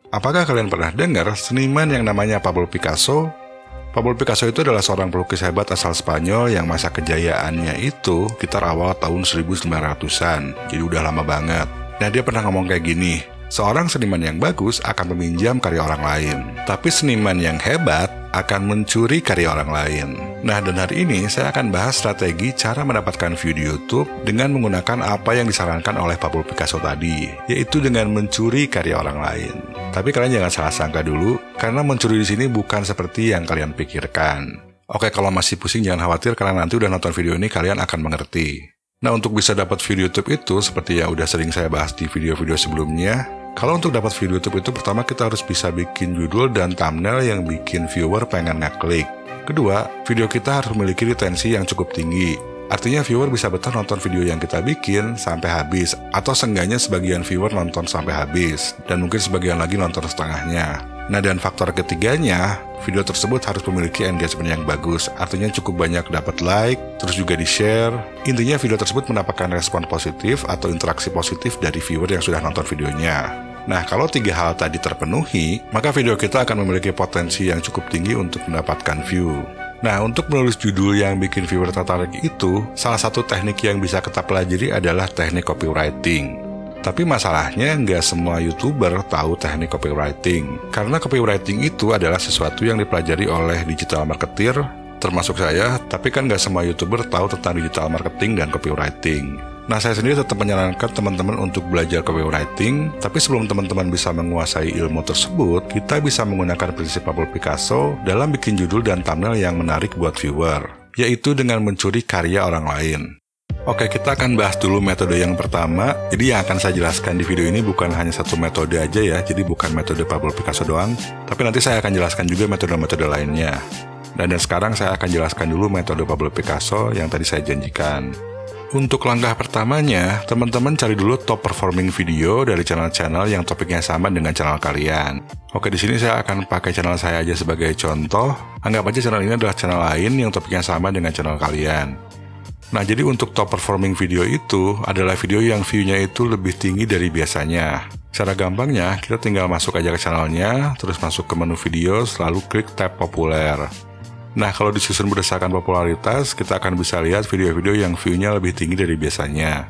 Apakah kalian pernah dengar seniman yang namanya Pablo Picasso? Pablo Picasso itu adalah seorang pelukis hebat asal Spanyol yang masa kejayaannya itu sekitar awal tahun 1900-an, jadi udah lama banget. Nah, dia pernah ngomong kayak gini, seorang seniman yang bagus akan meminjam karya orang lain, tapi seniman yang hebat akan mencuri karya orang lain. Nah, dan hari ini saya akan bahas strategi cara mendapatkan view di YouTube dengan menggunakan apa yang disarankan oleh Pablo Picasso tadi, yaitu dengan mencuri karya orang lain. Tapi kalian jangan salah sangka dulu, karena mencuri di sini bukan seperti yang kalian pikirkan. Oke, kalau masih pusing jangan khawatir, karena nanti udah nonton video ini kalian akan mengerti. Nah, untuk bisa dapat view di YouTube itu, seperti yang udah sering saya bahas di video-video sebelumnya, kalau untuk dapat view di YouTube itu, pertama kita harus bisa bikin judul dan thumbnail yang bikin viewer pengen ngeklik. Kedua, video kita harus memiliki retensi yang cukup tinggi. Artinya viewer bisa betah nonton video yang kita bikin sampai habis, atau seenggaknya sebagian viewer nonton sampai habis, dan mungkin sebagian lagi nonton setengahnya. Nah, dan faktor ketiganya, video tersebut harus memiliki engagement yang bagus, artinya cukup banyak dapat like, terus juga di-share. Intinya video tersebut mendapatkan respon positif atau interaksi positif dari viewer yang sudah nonton videonya. Nah, kalau 3 hal tadi terpenuhi, maka video kita akan memiliki potensi yang cukup tinggi untuk mendapatkan view. Nah, untuk menulis judul yang bikin viewer tertarik itu, salah satu teknik yang bisa kita pelajari adalah teknik copywriting. Tapi masalahnya nggak semua YouTuber tahu teknik copywriting. Karena copywriting itu adalah sesuatu yang dipelajari oleh digital marketer, termasuk saya, tapi kan nggak semua YouTuber tahu tentang digital marketing dan copywriting. Nah, saya sendiri tetap menyarankan teman-teman untuk belajar copywriting, tapi sebelum teman-teman bisa menguasai ilmu tersebut, kita bisa menggunakan prinsip Pablo Picasso dalam bikin judul dan thumbnail yang menarik buat viewer, yaitu dengan mencuri karya orang lain. Oke, kita akan bahas dulu metode yang pertama. Jadi yang akan saya jelaskan di video ini bukan hanya satu metode aja ya, jadi bukan metode Pablo Picasso doang, tapi nanti saya akan jelaskan juga metode-metode lainnya. Dan sekarang saya akan jelaskan dulu metode Pablo Picasso yang tadi saya janjikan. Untuk langkah pertamanya, teman-teman cari dulu top performing video dari channel-channel yang topiknya sama dengan channel kalian. Oke, di sini saya akan pakai channel saya aja sebagai contoh. Anggap aja channel ini adalah channel lain yang topiknya sama dengan channel kalian. Nah, jadi untuk top performing video itu adalah video yang view-nya itu lebih tinggi dari biasanya. Cara gampangnya, kita tinggal masuk aja ke channelnya, terus masuk ke menu video, lalu klik tab populer. Nah, kalau disusun berdasarkan popularitas, kita akan bisa lihat video-video yang view-nya lebih tinggi dari biasanya.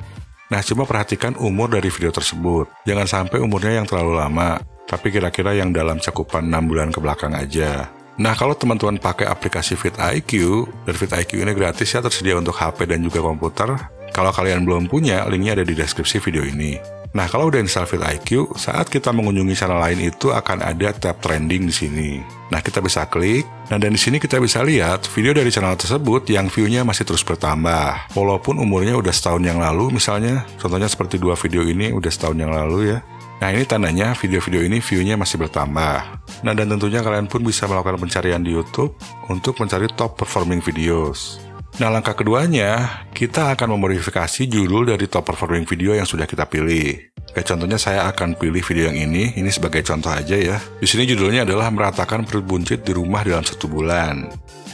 Nah, cuma perhatikan umur dari video tersebut. Jangan sampai umurnya yang terlalu lama, tapi kira-kira yang dalam cakupan 6 bulan ke belakang aja. Nah, kalau teman-teman pakai aplikasi vidIQ, dan vidIQ ini gratis ya, tersedia untuk HP dan juga komputer. Kalau kalian belum punya, linknya ada di deskripsi video ini. Nah, kalau udah install vidIQ, saat kita mengunjungi channel lain itu akan ada tab trending di sini. Nah, kita bisa klik. Nah, dan di sini kita bisa lihat video dari channel tersebut yang view-nya masih terus bertambah. Walaupun umurnya udah setahun yang lalu, misalnya, contohnya seperti 2 video ini udah setahun yang lalu ya. Nah, ini tandanya video-video ini view-nya masih bertambah. Nah, dan tentunya kalian pun bisa melakukan pencarian di YouTube untuk mencari top performing videos. Nah, langkah keduanya, kita akan memodifikasi judul dari top performing video yang sudah kita pilih. Kayak contohnya saya akan pilih video yang ini sebagai contoh aja ya. Di sini judulnya adalah meratakan perut buncit di rumah dalam 1 bulan.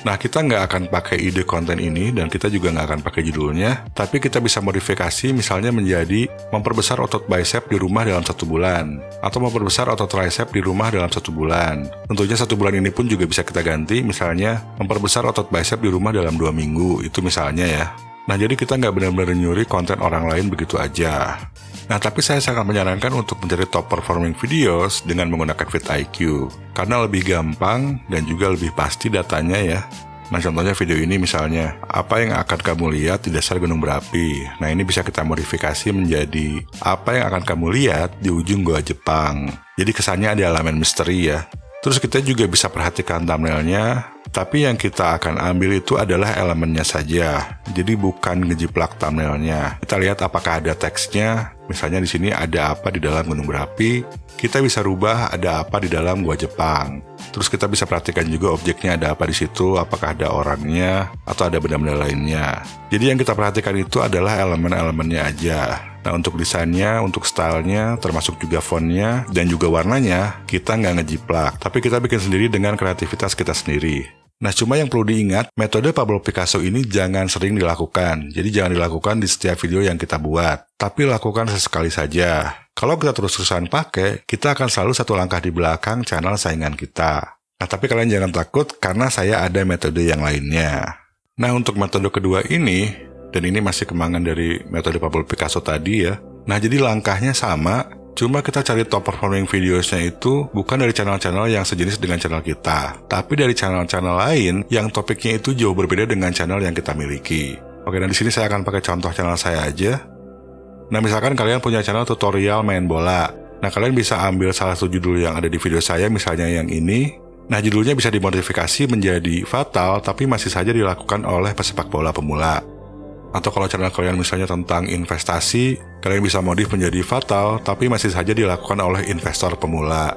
Nah, kita nggak akan pakai ide konten ini dan kita juga nggak akan pakai judulnya, tapi kita bisa modifikasi misalnya menjadi memperbesar otot bicep di rumah dalam 1 bulan, atau memperbesar otot tricep di rumah dalam 1 bulan. Tentunya 1 bulan ini pun juga bisa kita ganti, misalnya memperbesar otot bicep di rumah dalam 2 minggu, itu misalnya ya. Nah, jadi kita nggak benar-benar nyuri konten orang lain begitu aja. Nah, tapi saya sangat menyarankan untuk mencari top performing videos dengan menggunakan vidIQ, karena lebih gampang dan juga lebih pasti datanya ya. Nah, contohnya video ini misalnya, apa yang akan kamu lihat di dasar gunung berapi. Nah, ini bisa kita modifikasi menjadi, apa yang akan kamu lihat di ujung gua Jepang. Jadi kesannya ada elemen misteri ya. Terus kita juga bisa perhatikan thumbnailnya, tapi yang kita akan ambil itu adalah elemennya saja. Jadi bukan ngejiplak thumbnailnya. Kita lihat apakah ada teksnya. Misalnya di sini ada apa di dalam gunung berapi. Kita bisa rubah ada apa di dalam gua Jepang. Terus kita bisa perhatikan juga objeknya ada apa di situ, apakah ada orangnya atau ada benda-benda lainnya. Jadi yang kita perhatikan itu adalah elemen-elemennya aja. Nah, untuk desainnya, untuk stylenya, termasuk juga fontnya, dan juga warnanya, kita nggak ngejiplak, tapi kita bikin sendiri dengan kreativitas kita sendiri. Nah, cuma yang perlu diingat, metode Pablo Picasso ini jangan sering dilakukan. Jadi jangan dilakukan di setiap video yang kita buat, tapi lakukan sesekali saja. Kalau kita terus-terusan pakai, kita akan selalu satu langkah di belakang channel saingan kita. Nah, tapi kalian jangan takut karena saya ada metode yang lainnya. Nah, untuk metode kedua ini, dan ini masih kembangan dari metode Pablo Picasso tadi ya. Nah, jadi langkahnya sama, cuma kita cari top performing videosnya itu bukan dari channel-channel yang sejenis dengan channel kita, tapi dari channel-channel lain yang topiknya itu jauh berbeda dengan channel yang kita miliki. Oke, dan di sini saya akan pakai contoh channel saya aja. Nah, misalkan kalian punya channel tutorial main bola. Nah, kalian bisa ambil salah satu judul yang ada di video saya, misalnya yang ini. Nah, judulnya bisa dimodifikasi menjadi fatal, tapi masih saja dilakukan oleh pesepak bola pemula. Atau kalau channel kalian misalnya tentang investasi, kalian bisa modif menjadi fatal, tapi masih saja dilakukan oleh investor pemula.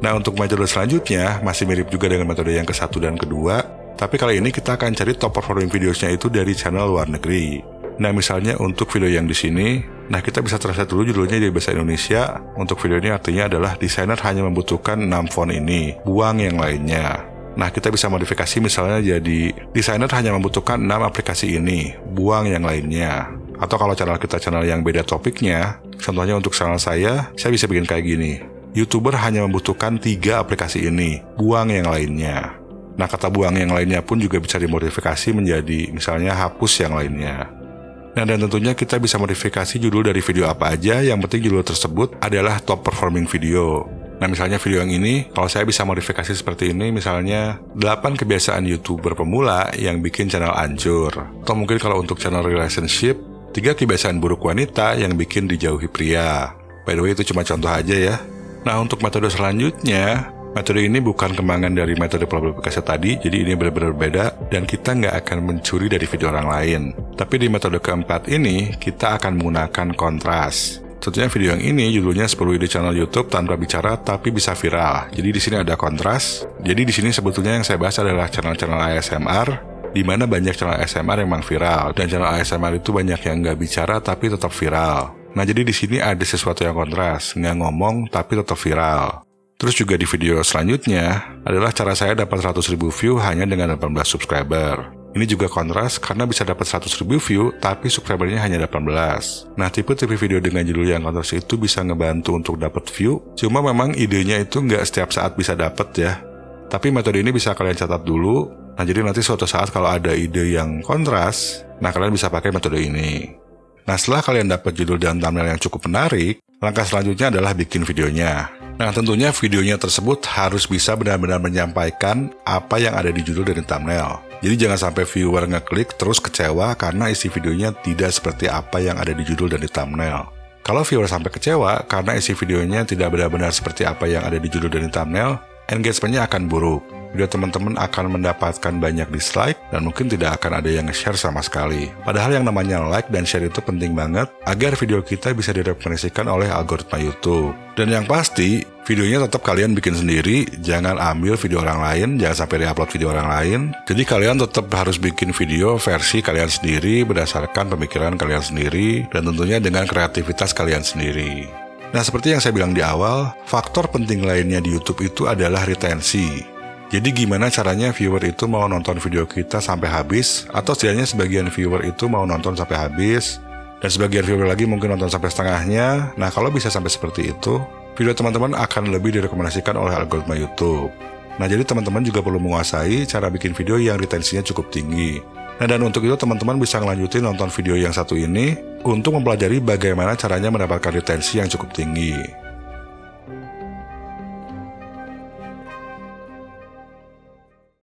Nah, untuk metode selanjutnya, masih mirip juga dengan metode yang ke-1 dan kedua, tapi kali ini kita akan cari top performing videosnya itu dari channel luar negeri. Nah, misalnya untuk video yang di sini, nah kita bisa translate dulu judulnya di bahasa Indonesia. Untuk video ini artinya adalah desainer hanya membutuhkan 6 font ini, buang yang lainnya. Nah, kita bisa modifikasi misalnya jadi desainer hanya membutuhkan 6 aplikasi ini, buang yang lainnya. Atau kalau channel kita channel yang beda topiknya, contohnya untuk channel saya bisa bikin kayak gini. YouTuber hanya membutuhkan 3 aplikasi ini, buang yang lainnya. Nah, kata buang yang lainnya pun juga bisa dimodifikasi menjadi misalnya hapus yang lainnya. Nah, dan tentunya kita bisa modifikasi judul dari video apa aja, yang penting judul tersebut adalah top performing video. Nah, misalnya video yang ini, kalau saya bisa modifikasi seperti ini, misalnya 8 kebiasaan YouTuber pemula yang bikin channel hancur. Atau mungkin kalau untuk channel relationship, 3 kebiasaan buruk wanita yang bikin dijauhi pria. By the way, itu cuma contoh aja ya. Nah, untuk metode selanjutnya, metode ini bukan kembangan dari metode Pablo Picasso tadi, jadi ini benar-benar beda, dan kita nggak akan mencuri dari video orang lain. Tapi di metode keempat ini, kita akan menggunakan kontras. Tentunya video yang ini judulnya 10 ide channel YouTube tanpa bicara tapi bisa viral. Jadi di sini ada kontras. Jadi di sini sebetulnya yang saya bahas adalah channel-channel ASMR, di mana banyak channel ASMR yang memang viral, dan channel ASMR itu banyak yang nggak bicara tapi tetap viral. Nah, jadi di sini ada sesuatu yang kontras, nggak ngomong tapi tetap viral. Terus juga di video selanjutnya adalah cara saya dapat 100.000 view hanya dengan 18 subscriber. Ini juga kontras karena bisa dapat 100.000 view tapi subscribernya hanya 18. Nah, tipe-tipe video dengan judul yang kontras itu bisa ngebantu untuk dapat view. Cuma memang idenya itu nggak setiap saat bisa dapat ya. Tapi metode ini bisa kalian catat dulu. Nah, jadi nanti suatu saat kalau ada ide yang kontras, nah kalian bisa pakai metode ini. Nah, setelah kalian dapat judul dan thumbnail yang cukup menarik, langkah selanjutnya adalah bikin videonya. Nah, tentunya videonya tersebut harus bisa benar-benar menyampaikan apa yang ada di judul dan di thumbnail. Jadi jangan sampai viewer ngeklik terus kecewa karena isi videonya tidak seperti apa yang ada di judul dan di thumbnail. Kalau viewer sampai kecewa karena isi videonya tidak benar-benar seperti apa yang ada di judul dan di thumbnail, engagement-nya akan buruk. Video teman-teman akan mendapatkan banyak dislike dan mungkin tidak akan ada yang nge-share sama sekali. Padahal yang namanya like dan share itu penting banget agar video kita bisa direkomendasikan oleh algoritma YouTube. Dan yang pasti, videonya tetap kalian bikin sendiri, jangan ambil video orang lain, jangan sampai di-upload video orang lain. Jadi kalian tetap harus bikin video versi kalian sendiri berdasarkan pemikiran kalian sendiri dan tentunya dengan kreativitas kalian sendiri. Nah, seperti yang saya bilang di awal, faktor penting lainnya di YouTube itu adalah retensi. Jadi gimana caranya viewer itu mau nonton video kita sampai habis, atau setidaknya sebagian viewer itu mau nonton sampai habis, dan sebagian viewer lagi mungkin nonton sampai setengahnya. Nah, kalau bisa sampai seperti itu, video teman-teman akan lebih direkomendasikan oleh algoritma YouTube. Nah, jadi teman-teman juga perlu menguasai cara bikin video yang retensinya cukup tinggi. Nah, dan untuk itu teman-teman bisa ngelanjutin nonton video yang satu ini untuk mempelajari bagaimana caranya mendapatkan retensi yang cukup tinggi.